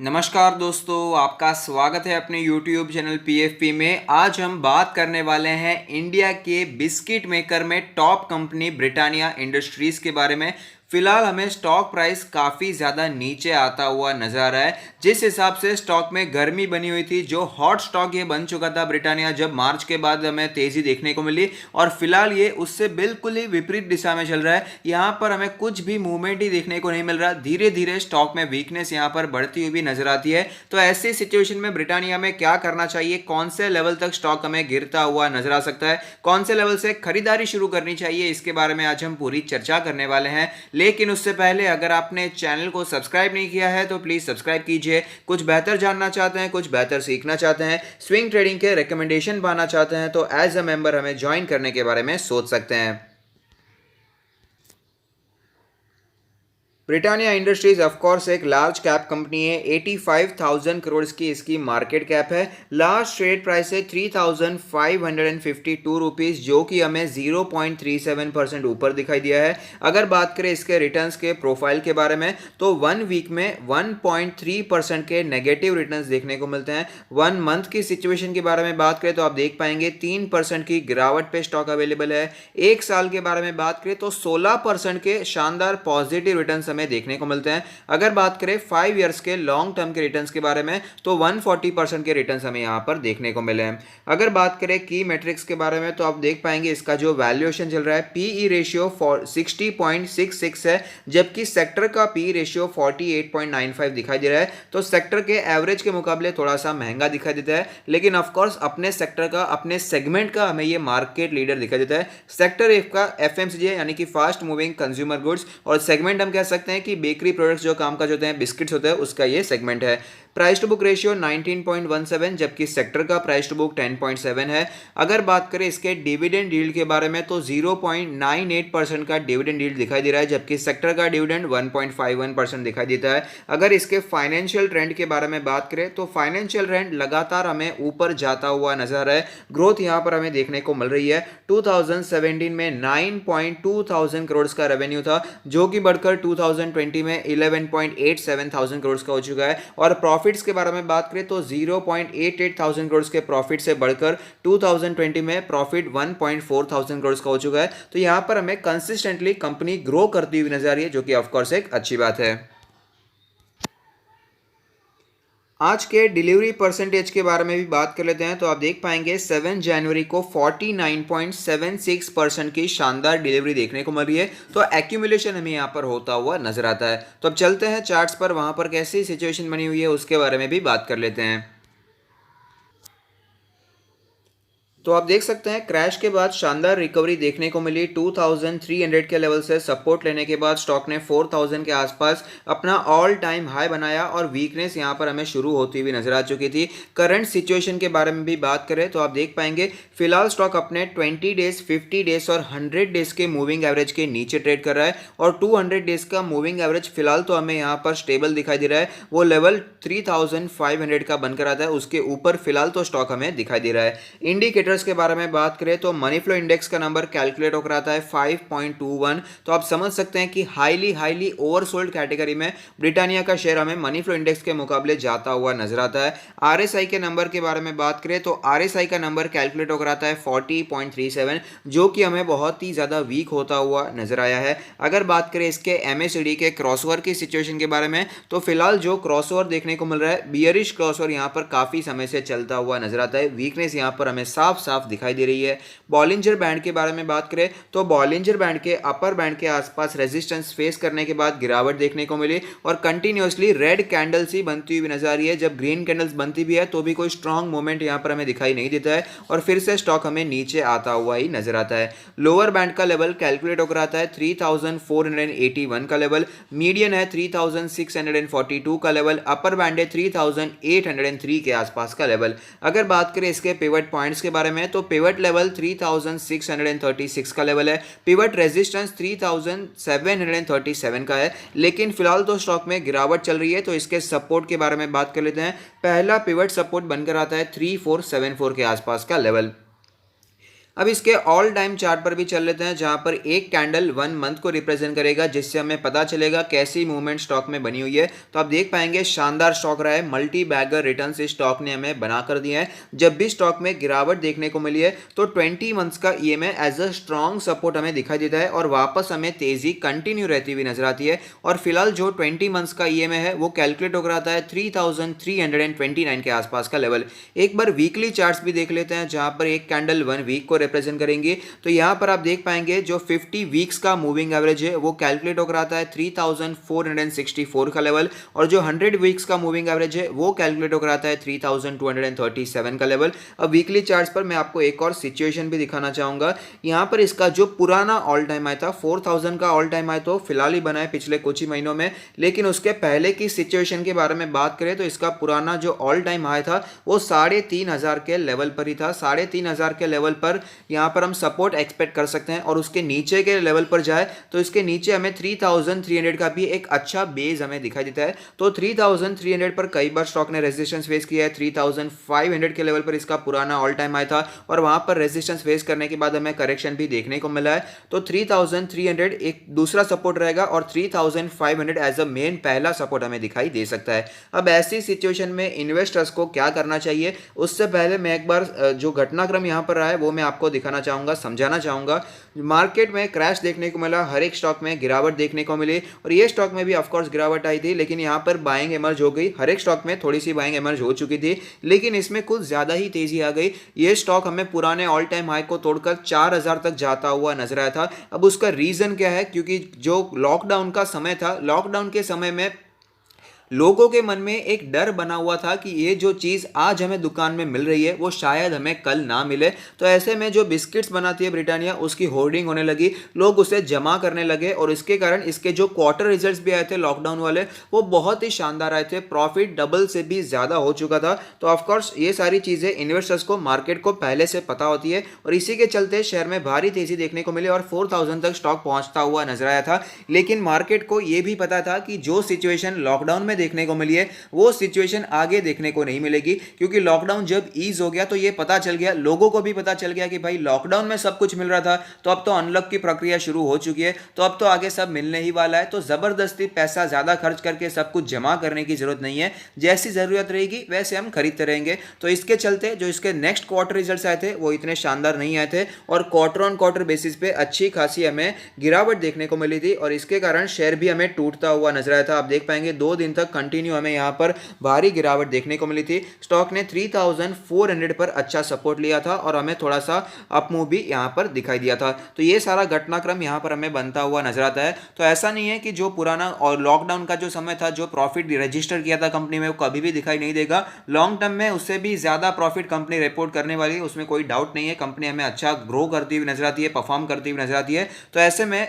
नमस्कार दोस्तों, आपका स्वागत है अपने YouTube चैनल PFP में। आज हम बात करने वाले हैं इंडिया के बिस्किट मेकर में टॉप कंपनी ब्रिटानिया इंडस्ट्रीज़ के बारे में। फिलहाल हमें स्टॉक प्राइस काफ़ी ज़्यादा नीचे आता हुआ नजर आ रहा है। जिस हिसाब से स्टॉक में गर्मी बनी हुई थी, जो हॉट स्टॉक ये बन चुका था ब्रिटानिया, जब मार्च के बाद हमें तेज़ी देखने को मिली और फिलहाल ये उससे बिल्कुल ही विपरीत दिशा में चल रहा है। यहाँ पर हमें कुछ भी मूवमेंट ही देखने को नहीं मिल रहा। धीरे धीरे स्टॉक में वीकनेस यहाँ पर बढ़ती हुई भी नजर आती है। तो ऐसी सिचुएशन में ब्रिटानिया में क्या करना चाहिए, कौन से लेवल तक स्टॉक हमें गिरता हुआ नजर आ सकता है, कौन से लेवल से खरीदारी शुरू करनी चाहिए, इसके बारे में आज हम पूरी चर्चा करने वाले हैं। लेकिन उससे पहले अगर आपने चैनल को सब्सक्राइब नहीं किया है तो प्लीज सब्सक्राइब कीजिए। कुछ बेहतर जानना चाहते हैं, कुछ बेहतर सीखना चाहते हैं, स्विंग ट्रेडिंग के रिकमेंडेशन पाना चाहते हैं तो एज अ मेंबर हमें ज्वाइन करने के बारे में सोच सकते हैं। ब्रिटानिया इंडस्ट्रीज ऑफ कोर्स एक लार्ज कैप कंपनी है। 85,000 करोड़ की इसकी मार्केट कैप है। लास्ट ट्रेड प्राइस है 3,552 रुपीज़, जो कि हमें 0.37% ऊपर दिखाई दिया है। अगर बात करें इसके रिटर्न्स के प्रोफाइल के बारे में तो 1 वीक में 1.3% के नेगेटिव रिटर्न्स देखने को मिलते हैं। 1 मंथ की सिचुएशन के बारे में बात करें तो आप देख पाएंगे 3% की गिरावट पे स्टॉक अवेलेबल है। 1 साल के बारे में बात करें तो 16% के शानदार पॉजिटिव रिटर्न्स हमें देखने को मिलते हैं। अगर बात करें 5 इयर्स के लॉन्ग टर्म के रिटर्न्स के बारे में तो 140% के रिटर्न्स हमें यहां पर देखने को मिले हैं। अगर बात करें की मैट्रिक्स के बारे में तो आप देख पाएंगे इसका जो वैल्यूएशन चल रहा है, पीई रेशियो 60.66 है, जबकि सेक्टर का पी रेशियो 48.95 दिखाई दे रहा है। तो सेक्टर के एवरेज के मुकाबले थोड़ा सा महंगा दिखाई देता है, लेकिन ऑफकोर्स अपने सेक्टर का, अपने सेगमेंट का हमें ये मार्केट लीडर दिखाई देता है। सेक्टर एक का एफएमसीजी है, यानी कि फास्ट मूविंग कंज्यूमर गुड्स, और सेगमेंट हम कह सकते हैं कि बेकरी प्रोडक्ट्स जो काम काज होते हैं, बिस्किट्स होते हैं, उसका ये सेगमेंट है। प्राइस टू बुक रेशियो 19.17, जबकि सेक्टर का प्राइस टू बुक 10.7 है। अगर बात करें इसके डिविडेंड यील्ड के बारे में तो 0.98% का डिविडेंड यील्ड दिखाई दे रहा है, जबकि सेक्टर का डिविडेंड 1.51% दिखाई देता है। अगर इसके फाइनेंशियल ट्रेंड के बारे में बात करें तो फाइनेंशियल ट्रेंड लगातार हमें ऊपर जाता हुआ नजर आ रहा है। ग्रोथ यहां पर हमें देखने को मिल रही है। 2017 में 9.2 करोड़ का रेवेन्यू था, जो कि बढ़कर 2020 में 11.87 करोड़ का हो चुका है। और प्रॉफिट्स के बारे में बात करें तो 0.88 करोड़ के प्रॉफिट से बढ़कर 2020 में प्रॉफिट 1.4 करोड़ का हो चुका है। तो यहां पर हमें कंसिस्टेंटली कंपनी ग्रो करती हुई नजर आ रही है, जो कि ऑफकोर्स एक अच्छी बात है। आज के डिलीवरी परसेंटेज के बारे में भी बात कर लेते हैं तो आप देख पाएंगे 7 जनवरी को 49.76% की शानदार डिलीवरी देखने को मिल रही है। तो एक्यूमुलेशन हमें यहाँ पर होता हुआ नजर आता है। तो अब चलते हैं चार्ट्स पर, वहां पर कैसी सिचुएशन बनी हुई है उसके बारे में भी बात कर लेते हैं। तो आप देख सकते हैं क्रैश के बाद शानदार रिकवरी देखने को मिली। 2300 के लेवल से सपोर्ट लेने के बाद स्टॉक ने 4000 के आसपास अपना ऑल टाइम हाई बनाया और वीकनेस यहां पर हमें शुरू होती हुई नजर आ चुकी थी। करंट सिचुएशन के बारे में भी बात करें तो आप देख पाएंगे फिलहाल स्टॉक अपने 20 डेज, 50 डेज और 100 डेज के मूविंग एवरेज के नीचे ट्रेड कर रहा है, और 200 डेज का मूविंग एवरेज फिलहाल तो हमें यहाँ पर स्टेबल दिखाई दे रहा है। वो लेवल 3500 का बनकर आता है, उसके ऊपर फिलहाल तो स्टॉक हमें दिखाई दे रहा है। इंडिकेटर के बारे में बात करें तो मनी फ्लो इंडेक्स का नंबर कैलकुलेट होकर आता है 5.21। तो आप समझ सकते हैं कि हाईली ओवरसोल्ड कैटेगरी में ब्रिटानिया का शेयर हमें मनी फ्लो इंडेक्स के मुकाबले जाता हुआ नजर आता है। आरएसआई के नंबर के बारे में बात करें तो आरएसआई का नंबर कैलकुलेट होकर आता है 40.37, जो कि हमें बहुत ही ज्यादा वीक होता हुआ नजर आया है। अगर बात करें इसके एमएससीडी के क्रॉसओवर की सिचुएशन के बारे में तो फिलहाल जो क्रॉसओवर देखने को मिल रहा है, बियरिश क्रॉसओवर यहां पर काफी समय से चलता हुआ नजर आता है। वीकनेस यहां पर हमें साफ दिखाई दे रही है। बॉलिंजर बैंड के बारे में बात करें तो बॉलिंजर बैंड के अपर बैंड के आसपास रेजिस्टेंस फेस करने के बाद गिरावट देखने को मिली और कंटिन्यूअसली रेड कैंडल्स ही बनती हुई नजर आ रही है। जब ग्रीन कैंडल्स बनती भी है तो भी कोई स्ट्रांग मूवमेंट यहां पर हमें दिखाई नहीं देता है और फिर से स्टॉक हमें नीचे आता हुआ ही नजर आता है। लोअर बैंड का लेवल कैलकुलेट होकर आता है 3481 का लेवल, मीडियन है 3642 का लेवल, अपर बैंड है 3803 के आसपास का लेवल। अगर बात करें इसके पिवट पॉइंट्स के बारे में तो पिवट लेवल 3636 का लेवल है, पिवट रेजिस्टेंस 3737 का है, लेकिन फिलहाल तो स्टॉक में गिरावट चल रही है। तो इसके सपोर्ट के बारे में बात कर लेते हैं। पहला पिवट सपोर्ट बनकर आता है 3474 के आसपास का लेवल। अब इसके ऑल टाइम चार्ट पर भी चल लेते हैं, जहां पर एक कैंडल 1 मंथ को रिप्रेजेंट करेगा, जिससे हमें पता चलेगा कैसी मूवमेंट स्टॉक में बनी हुई है। तो आप देख पाएंगे शानदार स्टॉक रहा है, मल्टी बैगर रिटर्न इस स्टॉक ने हमें बना कर दिया है। जब भी स्टॉक में गिरावट देखने को मिली है तो 20 मंथ्स का EMA as a strong support हमें दिखाई देता है और वापस हमें तेजी कंटिन्यू रहती हुई नजर आती है। और फिलहाल जो 20 मंथ्स का ईएमए है वो कैलकुलेट होकर आता है 3329 के आसपास का लेवल। एक बार वीकली चार्ट्स भी देख लेते हैं, जहां पर एक कैंडल 1 वीक को रिप्रेजेंट करेंगे। तो यहां पर आप देख पाएंगे जो 50 वीक्स का मूविंग एवरेज है वो कैलकुलेट होकर आता है 3464 का लेवल, और जो 100 वीक्स का मूविंग एवरेज है वो कैलकुलेट होकर आता है 3237 का लेवल। अब वीकली चार्ट्स पर मैं आपको एक और सिचुएशन भी दिखाना चाहूंगा। यहां पर इसका जो पुराना ऑल टाइम हाई था 4000 का ऑल टाइम हाई तो फिलहाल ही बना है पिछले कुछ ही महीनों में, लेकिन उसके पहले की सिचुएशन के बारे में बात करें तो इसका पुराना जो ऑल टाइम हाई था वो 3500 के लेवल पर ही था। 3500 के लेवल पर यहाँ पर हम सपोर्ट एक्सपेक्ट कर सकते हैं, और उसके नीचे के लेवल पर जाए तो इसके नीचे हमें 3300 का भी एक अच्छा बेस हमें दिखाई देता है। तो 3300 पर कई बार स्टॉक ने रेजिस्टेंस फेस किया है। 3500 के लेवल पर इसका पुराना ऑल टाइम हाई था और वहां पर रेजिस्टेंस फेस करने के बाद हमें करेक्शन भी देखने को मिला है। तो 3300 एक दूसरा सपोर्ट रहेगा और 3500 एज अ मेन पहला सपोर्ट हमें दिखाई दे सकता है। अब ऐसी सिचुएशन में इन्वेस्टर्स को क्या करना चाहिए, उससे पहले मैं एक बार जो घटनाक्रम यहां पर रहा है वो मैं आपको दिखाना चाहूंगा, समझाना चाहूंगा। मार्केट में क्रैश देखने को मिला, हर एक स्टॉक में गिरावट देखने को मिली, और ये स्टॉक में भी ऑफकोर्स गिरावट आई थी, लेकिन यहां पर बाइंग एमर्ज हो गई। हर एक स्टॉक में थोड़ी सी बाइंग एमर्ज हो चुकी थी, लेकिन इसमें कुछ ज्यादा ही तेजी आ गई। ये स्टॉक हमें पुराने ऑल टाइम हाई को तोड़कर 4000 तक जाता हुआ नजर आया था। अब उसका रीजन क्या है, क्योंकि जो लॉकडाउन का समय था, लॉकडाउन के समय में लोगों के मन में एक डर बना हुआ था कि ये जो चीज़ आज हमें दुकान में मिल रही है वो शायद हमें कल ना मिले। तो ऐसे में जो बिस्किट्स बनाती है ब्रिटानिया, उसकी होर्डिंग होने लगी, लोग उसे जमा करने लगे, और इसके कारण इसके जो क्वार्टर रिजल्ट्स भी आए थे लॉकडाउन वाले वो बहुत ही शानदार आए थे। प्रॉफिट डबल से भी ज़्यादा हो चुका था। तो ऑफकोर्स ये सारी चीज़ें इन्वेस्टर्स को, मार्केट को पहले से पता होती है, और इसी के चलते शेयर में भारी तेज़ी देखने को मिली और 4000 तक स्टॉक पहुंचता हुआ नजर आया था। लेकिन मार्केट को यह भी पता था कि जो सिचुएशन लॉकडाउन में देखने को मिली है वो सिचुएशन आगे देखने को नहीं मिलेगी, क्योंकि लॉकडाउन जब ईज हो गया तो ये पता चल गया, लोगों को भी पता चल गया कि भाई लॉकडाउन में सब कुछ मिल रहा था, तो अब तो अनलॉक की प्रक्रिया शुरू हो चुकी है, तो अब तो आगे सब मिलने ही वाला है। तो जबरदस्ती पैसा ज्यादा खर्च करके सब कुछ जमा करने की जरूरत नहीं है, जैसी जरूरत रहेगी वैसे हम खरीदते रहेंगे। तो इसके चलते जो इसके नेक्स्ट क्वार्टर रिजल्ट्स आए थे वो इतने शानदार नहीं आए थे, और क्वार्टर ऑन क्वार्टर बेसिस पे अच्छी खासी हमें गिरावट देखने को मिली थी, और इसके कारण शेयर भी हमें टूटता हुआ नजर आया था। आप देख पाएंगे 2 दिन तक कंटिन्यू हमें यहां पर भारी गिरावट देखने को मिली थी। स्टॉक ने 3400 पर अच्छा सपोर्ट लिया था और हमें थोड़ा सा अप मूव भी यहां पर दिखाई दिया था। तो ये सारा घटनाक्रम यहां पर हमें बनता हुआ नजर आता है। तो ऐसा नहीं है कि जो पुराना और लॉकडाउन का जो समय था, जो प्रॉफिट रजिस्टर किया था कंपनी में, वो कभी भी दिखाई नहीं देगा। लॉन्ग टर्म में उससे भी ज्यादा प्रॉफिट कंपनी रिपोर्ट करने वाली है, उसमें कोई डाउट नहीं है। कंपनी हमें अच्छा ग्रो करती हुई नजर आती है, परफॉर्म करती हुई नजर आती है। तो ऐसे में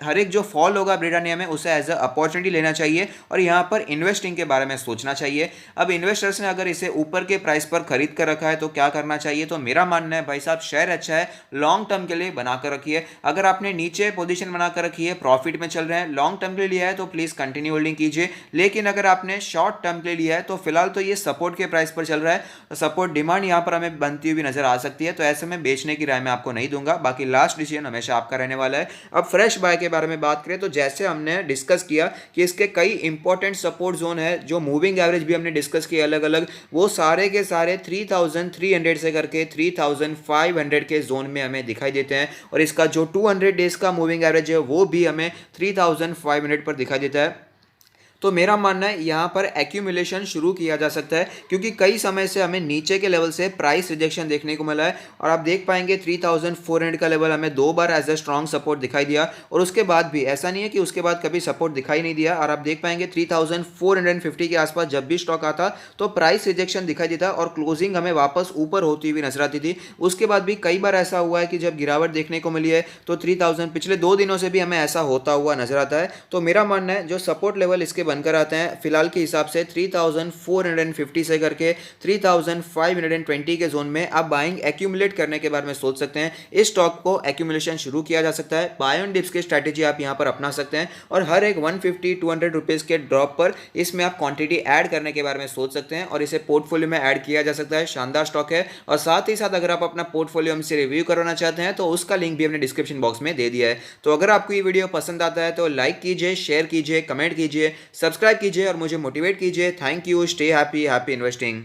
हर एक जो फॉल होगा ब्रिटानिया में उसे एज अ अपॉर्चुनिटी लेना चाहिए और यहां पर इन्वेस्टिंग के बारे में सोचना चाहिए। अब इन्वेस्टर्स ने अगर इसे ऊपर के प्राइस पर खरीद कर रखा है तो क्या करना चाहिए? तो मेरा मानना है भाई साहब, शेयर अच्छा है, लॉन्ग टर्म के लिए बनाकर रखिए। अगर आपने नीचे पोजीशन बनाकर रखी है, प्रॉफिट में चल रहे हैं, लॉन्ग टर्म के लिए लिया है तो प्लीज कंटिन्यू होल्डिंग कीजिए। लेकिन अगर आपने शॉर्ट टर्म के लिए लिया है तो फिलहाल तो ये सपोर्ट के प्राइस पर चल रहा है, तो सपोर्ट डिमांड यहां पर हमें बनती हुई नजर आ सकती है। तो ऐसे में बेचने की राय मैं आपको नहीं दूंगा, बाकी लास्ट डिसीजन हमेशा आपका रहने वाला है। अब फ्रेश बाय के बारे में बात करें तो जैसे हमने डिस्कस किया कि इसके कई इंपॉर्टेंट सपोर्ट जोन है, जो मूविंग एवरेज भी हमने डिस्कस किया अलग अलग, वो सारे के सारे 3300 से करके 3500 के जोन में हमें दिखाई देते हैं। और इसका जो 200 डेज का मूविंग एवरेज है वो भी हमें 3500 पर दिखाई देता है। तो मेरा मानना है यहाँ पर एक्यूमुलेशन शुरू किया जा सकता है, क्योंकि कई समय से हमें नीचे के लेवल से प्राइस रिजेक्शन देखने को मिला है। और आप देख पाएंगे 3400 का लेवल हमें 2 बार एज अ स्ट्रॉन्ग सपोर्ट दिखाई दिया, और उसके बाद भी ऐसा नहीं है कि उसके बाद कभी सपोर्ट दिखाई नहीं दिया। और आप देख पाएंगे 3450 के आसपास जब भी स्टॉक आता तो प्राइस रिजेक्शन दिखाई देता और क्लोजिंग हमें वापस ऊपर होती हुई नजर आती थी। उसके बाद भी कई बार ऐसा हुआ है कि जब गिरावट देखने को मिली है तो 3000 पिछले 2 दिनों से भी हमें ऐसा होता हुआ नजर आता है। तो मेरा मानना है जो सपोर्ट लेवल इसके बनकर आते हैं फिलहाल के हिसाब से 3450 से करके 3520 के जोन में आप बाइंग एक्यूमुलेट करने के बारे में सोच सकते हैं। इस स्टॉक को एक्यूमुलेशन शुरू किया जा सकता है, बाय ऑन डिप्स की स्ट्रैटेजी आप यहां पर अपना सकते हैं और हर एक 150-200 रुपीज़ के ड्रॉप पर इसमें आप क्वांटिटी ऐड करने के बारे में सोच सकते हैं और इसे पोर्टफोलियो में ऐड किया जा सकता है। शानदार स्टॉक है। और साथ ही साथ अगर आप अपना पोर्टफोलियो हमसे रिव्यू करवाना चाहते हैं तो उसका लिंक भी हमने डिस्क्रिप्शन बॉक्स में दे दिया है। तो अगर आपको ये वीडियो पसंद आता है तो लाइक कीजिए, शेयर कीजिए, कमेंट कीजिए, सब्सक्राइब कीजिए और मुझे मोटिवेट कीजिए। Thank you. Stay happy, happy investing.